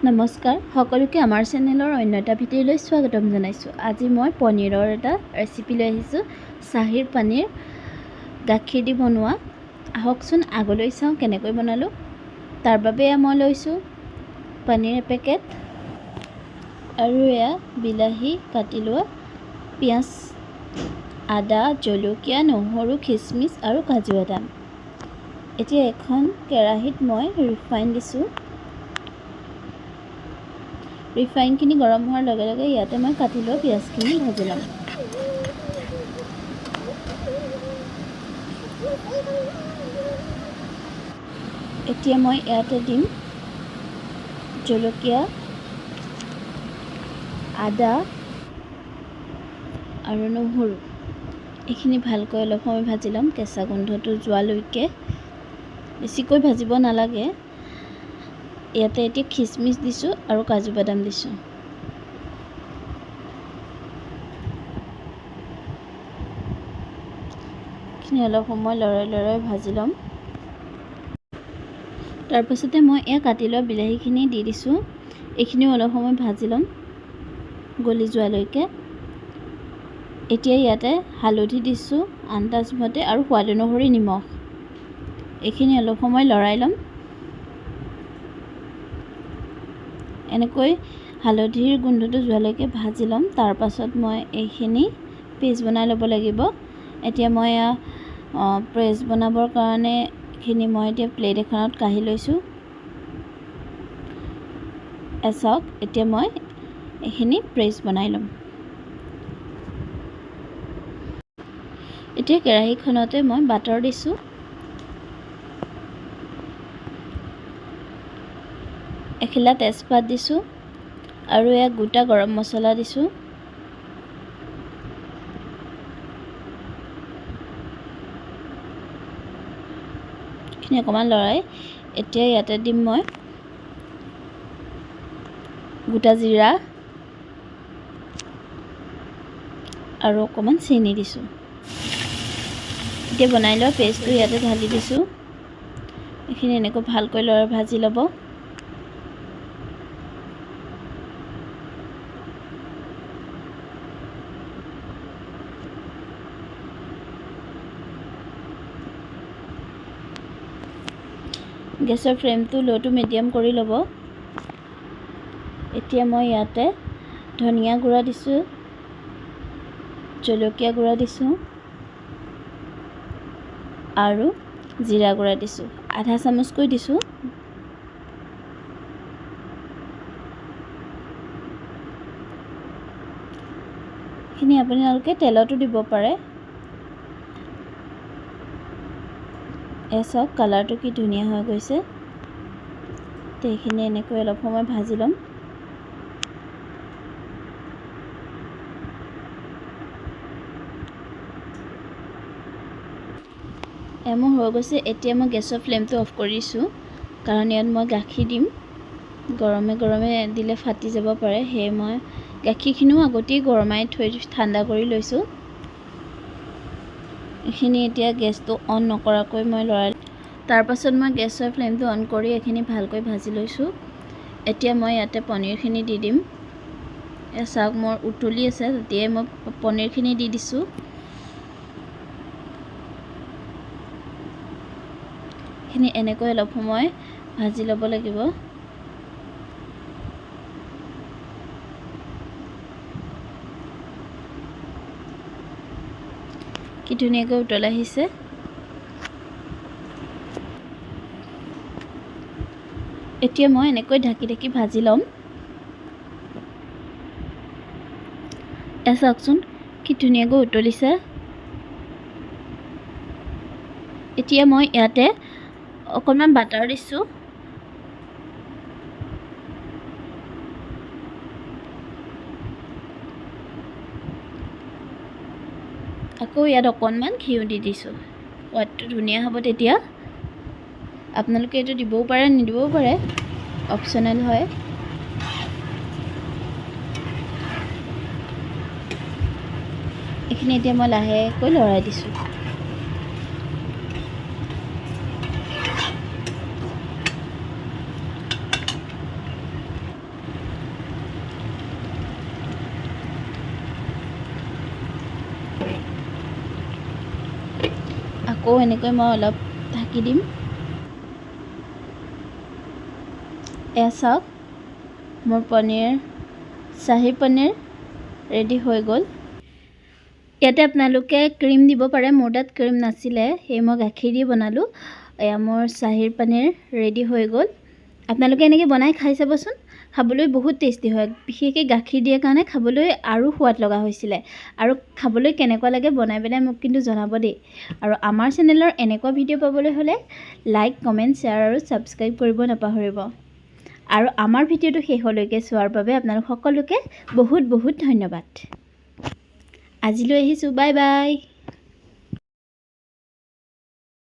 নমস্কাৰ সকলোকে আমাৰ চেনেলৰ অন্য এটা ভিডিঅ'লৈ স্বাগতম জনাইছোঁ। আজি মই পনীৰৰ এটা ৰেচিপি লৈ আহিছোঁ, চাহিৰ পনীৰ গাখীৰ দি বনোৱা। আহকচোন আগলৈ চাওঁ কেনেকৈ বনালোঁ। তাৰ বাবে মই লৈছোঁ পনীৰ এপেকেট আৰু এয়া বিলাহী কাটি লোৱা, পিঁয়াজ, আদা, জলকীয়া, নহৰু, খিচমিচ আৰু কাজু বাদাম। এতিয়া এখন কেৰাহীত মই ৰিফাইন দিছোঁ। ৰিফাইনখিনি গৰম হোৱাৰ লগে লগে ইয়াতে মই কাটি লোৱা পিঁয়াজখিনি ভাজি ল'ম। এতিয়া মই ইয়াতে দিম জলকীয়া, আদা আৰু নহৰু। এইখিনি ভালকৈ অলপ সময় ভাজি ল'ম, কেঁচা গোন্ধটো যোৱালৈকে। বেছিকৈ ভাজিব নালাগে। ইয়াতে এতিয়া খিচমিচ দিছোঁ আৰু কাজু বাদাম দিছোঁ। এইখিনি অলপ সময় লৰাই ভাজি ল'ম। তাৰপাছতে মই এয়া কাটি লোৱা বিলাহীখিনি দি দিছোঁ। এইখিনিও অলপ সময় ভাজি ল'ম গলি যোৱালৈকে। এতিয়া ইয়াতে হালধি দিছোঁ আন্দাজমতে আৰু সোৱাদ অনুসৰি নিমখ। এইখিনি অলপ সময় লৰাই ল'ম। এনেকৈ হালধিৰ গোন্ধটো যোৱালৈকে ভাজি ল'ম। তাৰপাছত মই এইখিনি পেষ্ট বনাই ল'ব লাগিব। এতিয়া মই পেষ্ট বনাবৰ কাৰণে এইখিনি মই এতিয়া প্লেট এখনত কাঢ়ি লৈছোঁ। চাওক, এতিয়া মই এইখিনি পেষ্ট বনাই ল'ম। এতিয়া কেৰাহীখনতে মই বাটাৰ দিছোঁ। এখিলা তেজপাত দিছোঁ আৰু এয়া গোটা গৰম মছলা দিছোঁ। এইখিনি অকণমান লৰাই এতিয়া ইয়াতে দিম মই গোটা জিৰা আৰু অকণমান চেনি দিছোঁ। এতিয়া বনাই লোৱা পেষ্টটো ইয়াতে ঢালি দিছোঁ। এইখিনি এনেকৈ ভালকৈ লৰাই ভাজি ল'ব। গেছৰ ফ্লেমটো ল' টু মিডিয়াম কৰি ল'ব। এতিয়া মই ইয়াতে ধনিয়া গুড়া দিছোঁ, জলকীয়া গুড়া দিছোঁ আৰু জিৰা গুড়া দিছোঁ। আধা চামুচকৈ দিছোঁ। এইখিনি আপোনালোকে তেলতো দিব পাৰে। চাওক কালাৰটো কি ধুনীয়া হৈ গৈছে। এইখিনি এনেকৈ অলপ সময় ভাজি ল'ম। মোৰ হৈ গৈছে। এতিয়া মই গেছৰ ফ্লেমটো অফ কৰিছোঁ, কাৰণ ইয়াত মই গাখীৰ দিম। গৰমে গৰমে দিলে ফাটি যাব পাৰে, সেয়ে মই গাখীৰখিনিও আগতেই গৰমাই থৈ ঠাণ্ডা কৰি লৈছোঁ। এইখিনি এতিয়া গেছটো অন নকৰাকৈ মই লৰাই, তাৰপাছত মই গেছৰ ফ্লেমটো অন কৰি এইখিনি ভালকৈ ভাজি লৈছোঁ। এতিয়া মই ইয়াতে পনীৰখিনি দি দিম। চাওক মোৰ উতলি আছে, তেতিয়াই মই পনীৰখিনি দি দিছোঁ। এইখিনি এনেকৈ অলপ সময় ভাজি ল'ব লাগিব। কি ধুনীয়াকৈ উতল আহিছে। এতিয়া মই এনেকৈ ঢাকি ঢাকি ভাজি ল'ম। চাওকচোন কি ধুনীয়াকৈ উতলিছে। এতিয়া মই ইয়াতে অকণমান বাটাৰ দিছোঁ। আকৌ ইয়াত অকণমান ঘিউ দি দিছোঁ। সোৱাদটো ধুনীয়া হ'ব তেতিয়া। আপোনালোকে এইটো দিবও পাৰে, নিদিবও পাৰে, অপশ্যনেল হয়। এইখিনি এতিয়া মই লাহেকৈ লৰাই দিছোঁ। আকৌ এনেকৈ মই অলপ ঢাকি দিম। এয়া চাওক, মোৰ শ্বাহী পনীৰ ৰেডি হৈ গ'ল। ইয়াতে আপোনালোকে ক্ৰীম দিব পাৰে, মোৰ তাত ক্ৰীম নাছিলে, সেয়ে মই গাখীৰ দি বনালোঁ। এয়া মোৰ শ্বাহীৰ পনীৰ ৰেডি হৈ গ'ল। আপোনালোকে এনেকৈ বনাই খাই চাবচোন, খাবলৈ বহুত টেষ্টি হয়। বিশেষকৈ গাখীৰ দিয়ে কাৰণে খাবলৈ আৰু সোৱাদ লগা হৈছিলে। আৰু খাবলৈ কেনেকুৱা লাগে বনাই পেলাই মোক কিন্তু জনাব দেই। আৰু আমাৰ চেনেলৰ এনেকুৱা ভিডিঅ' পাবলৈ হ'লে লাইক, কমেণ্ট, শ্বেয়াৰ আৰু ছাবস্ক্ৰাইব কৰিব নাপাহৰিব। আৰু আমাৰ ভিডিঅ'টো শেষলৈকে চোৱাৰ বাবে আপোনালোক সকলোকে বহুত বহুত ধন্যবাদ। আজিলৈ আহিছোঁ, বাই বাই।